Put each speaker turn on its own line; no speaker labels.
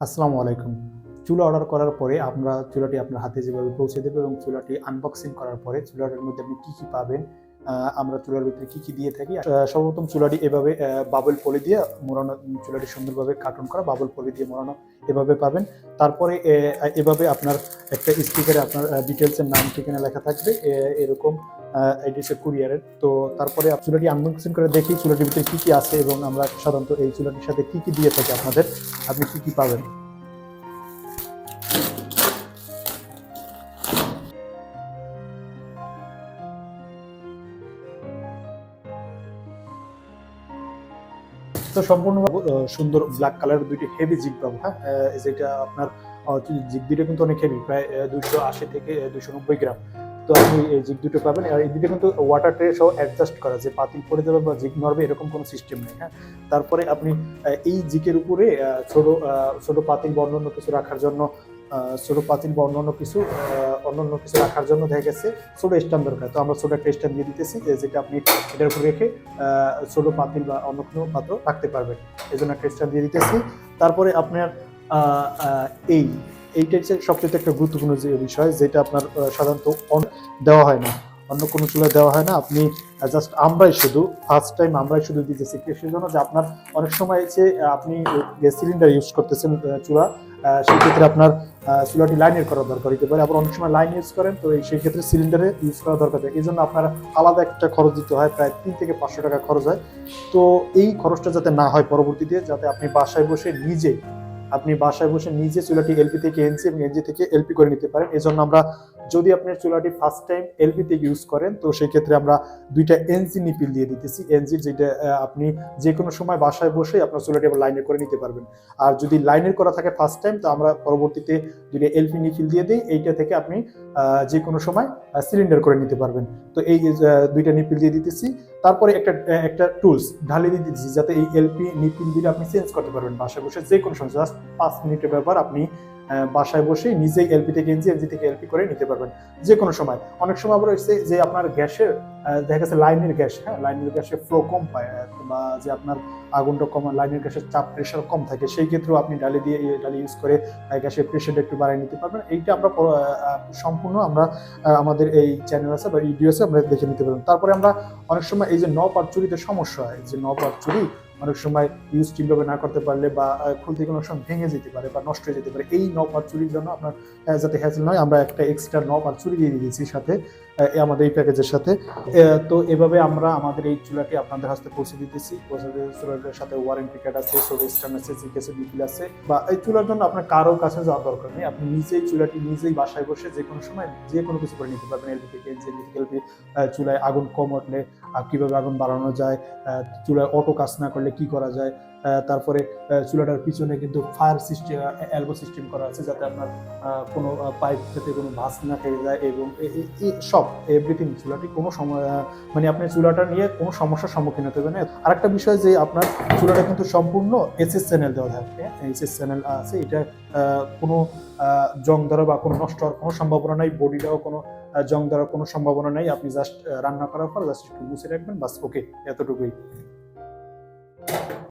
আসসালামু আলাইকুম। চুলা অর্ডার করার পরে আমরা চুলাটি আপনার হাতে যেভাবে পৌঁছে দেব এবং চুলাটি আনবক্সিং করার পরে চুলাটার মধ্যে আপনি কি কি পাবেন, আমরা চুলার ভিতরে কি কি দিয়ে থাকি। সর্বপ্রথম চুলাটি এভাবে বাবল পলি দিয়ে মোড়ানো, চুলাটি সুন্দরভাবে কার্টুন করা বাবল পলি দিয়ে মোড়ানো এভাবে পাবেন। তারপরে এভাবে আপনার একটা স্টিকারে আপনার ডিটেলসের নাম ঠিকানা লেখা থাকবে এরকম এডিসের কুরিয়ারের। তো তারপরে চুলাটি আনবক্সিং করে দেখি চুলাটির ভিতরে কি কি আছে এবং আমরা সাধারণত এই চুলাটির সাথে কি কি দিয়ে থাকি আপনাদের, আপনি কি কি পাবেন। তো সম্পূর্ণ সুন্দর ব্ল্যাক কালারের দুইটি হেভি জিগ পাবো। হ্যাঁ, যেটা আপনার জিগ দুটো কিন্তু অনেক হেভি, প্রায় 280 থেকে 290 গ্রাম। তো আপনি এই জিগ দুটো পাবেন। আর এই দুটো কিন্তু ওয়াটার ট্রে সহ অ্যাডজাস্ট করা, যে পাতিল পড়ে যাবে বা জিগ নড়বে এরকম কোনো সিস্টেম নেই। হ্যাঁ, তারপরে আপনি এই জিগের উপরে ছোট ছোট পাতিল বা অন্যান্য কিছু রাখার জন্য ছোট পাতিল বা অন্যান্য কিছু রাখার জন্য দেখা গেছে ছোট স্ট্যান্ড দরকার। তো আমরা ছোট একটা স্ট্যান্ড দিয়ে দিতেছি, যেটা আপনি এটার উপর রেখে ছোট পাতিল বা অন্য কোনো পাত্র রাখতে পারবেন। এই জন্য একটা স্ট্যান্ড দিয়ে দিতেছি। তারপরে আপনার এই এইটা হচ্ছে সবচেয়ে একটা গুরুত্বপূর্ণ যে বিষয়, যেটা আপনার সাধারণত দেওয়া হয় না, অন্য কোনো চুলায় দেওয়া হয় না। আপনি জাস্ট আমরাই শুধু ফার্স্ট টাইম আমরাই শুধু দিতেছি, সেই জন্য যে আপনার অনেক সময় যে আপনি গ্যাস সিলিন্ডার ইউজ করতেছেন চুলা, সেই ক্ষেত্রে আপনার চুলাটি লাইনের করা দরকার হতে পারে। আবার অনেক সময় লাইন ইউজ করেন, তো সেই ক্ষেত্রে সিলিন্ডারে ইউজ করা দরকার হয়। এই জন্য আপনার আলাদা একটা খরচ দিতে হয়, প্রায় 3 থেকে 500 টাকা খরচ হয়। তো এই খরচটা যাতে না হয় পরবর্তীতে, যাতে আপনি বাসায় বসে নিজে চুলাটি এলপি থেকে এনসি এবং এনজি থেকে এলপি করে নিতে পারেন। এজন্য আমরা, যদি আপনার চুলাটি ফার্স্ট টাইম এলপি থেকে ইউজ করেন, তো সেই ক্ষেত্রে আমরা দুইটা এনজি নিপিল দিয়ে দিতেছি। এনজির যেটা আপনি যে কোনো সময় বাসায় বসে আপনার চুলাটি আবার লাইনের করে নিতে পারবেন। আর যদি লাইনের করা থাকে ফার্স্ট টাইম, তো আমরা পরবর্তীতে দুইটা এলপি নিপিল দিয়ে দিই, এইটা থেকে আপনি যে কোনো সময় সিলিন্ডার করে নিতে পারবেন। তো এই দুইটা নিপিল দিয়ে দিতেছি। তারপরে একটা টুলস ঢালে দিয়ে দিচ্ছি, যাতে এই এলপি নিপিল দিয়ে আপনি চেঞ্জ করতে পারবেন বাসায় বসে যে কোনো সময়। জাস্ট 5 মিনিটের ব্যাপার, আপনি বাসায় বসে নিজেই এলপি থেকে এনজি, এনজি থেকে এলপি করে নিতে পারবেন যে কোনো সময়। অনেক সময় আবার হচ্ছে যে আপনার গ্যাসের দেখা গেছে লাইনের গ্যাস, হ্যাঁ, লাইনের গ্যাসের ফ্লো কম পায়, বা যে আপনার আগুনটা কম, লাইনের গ্যাসের চাপ প্রেশার কম থাকে, সেই ক্ষেত্রেও আপনি ডালি ইউজ করে গ্যাসের প্রেশারটা একটু বাড়িয়ে নিতে পারবেন। এইটা আমরা সম্পূর্ণ আমরা আমাদের এই চ্যানেল আছে বা ভিডিও আছে, আমরা দেখে নিতে পারবেন। তারপরে আমরা অনেক সময় এই যে নব আর চুরিতে সমস্যা হয়, যে নব আর চুরি অনেক সময় ইউজ ঠিকভাবে না করতে পারলে বা খুলতে কোনো সময় ভেঙে যেতে পারে বা নষ্ট হয়ে যেতে পারে। এই নব আর চুরির জন্য আপনার যাতে হ্যাসেল নয়, আমরা একটা এক্সট্রা নব আর চুরি দিয়ে দিয়েছি সাথে আমাদের এই প্যাকেজের সাথে। তো এভাবে আমরা আমাদের এই চুলাটি আপনাদের হাতে পৌঁছে দিতেছি। চুলার সাথে ওয়ারেন্টি কার্ড আছে, ছোট স্ট্যান্ড আছে, জিকেসে বিপিল আছে। বা এই চুলার জন্য আপনার কারো কাছে যাওয়ার দরকার নেই, আপনি চুলাটি নিজেই বাসায় বসে যে কোনো সময় যে কোনো কিছু করে নিতে পারবেন। এলপি থেকে এলপি, চুলায় আগুন কম উঠলে কিভাবে আগুন বাড়ানো যায়, চুলায় অটো কাজ না করলে কি করা যায়। তারপরে চুলাটার পিছনে কিন্তু ফায়ার সিস্টেম, এলবো সিস্টেম করা আছে, যাতে আপনার কোনো পাইপ থেকে কোনো ভাঁজ না খেয়ে যায়। এবং সব এভরিথিং চুলাটি কোনো সময় মানে আপনি চুলাটা নিয়ে কোনো সমস্যার সম্মুখীন হতে হবে না। আরেকটা বিষয় যে আপনার চুলাটা কিন্তু সম্পূর্ণ এসএস চ্যানেল দেওয়া থাকবে, এসএস চ্যানেল আছে। এটা কোনো জং ধরা বা কোনো নষ্ট হওয়ার কোনো সম্ভাবনা নাই, বডিটাও কোনো জং ধরার কোনো সম্ভাবনা নাই। আপনি জাস্ট রান্না করার পর জাস্ট একটু মুছে রাখবেন, বাস, ওকে, এতটুকুই।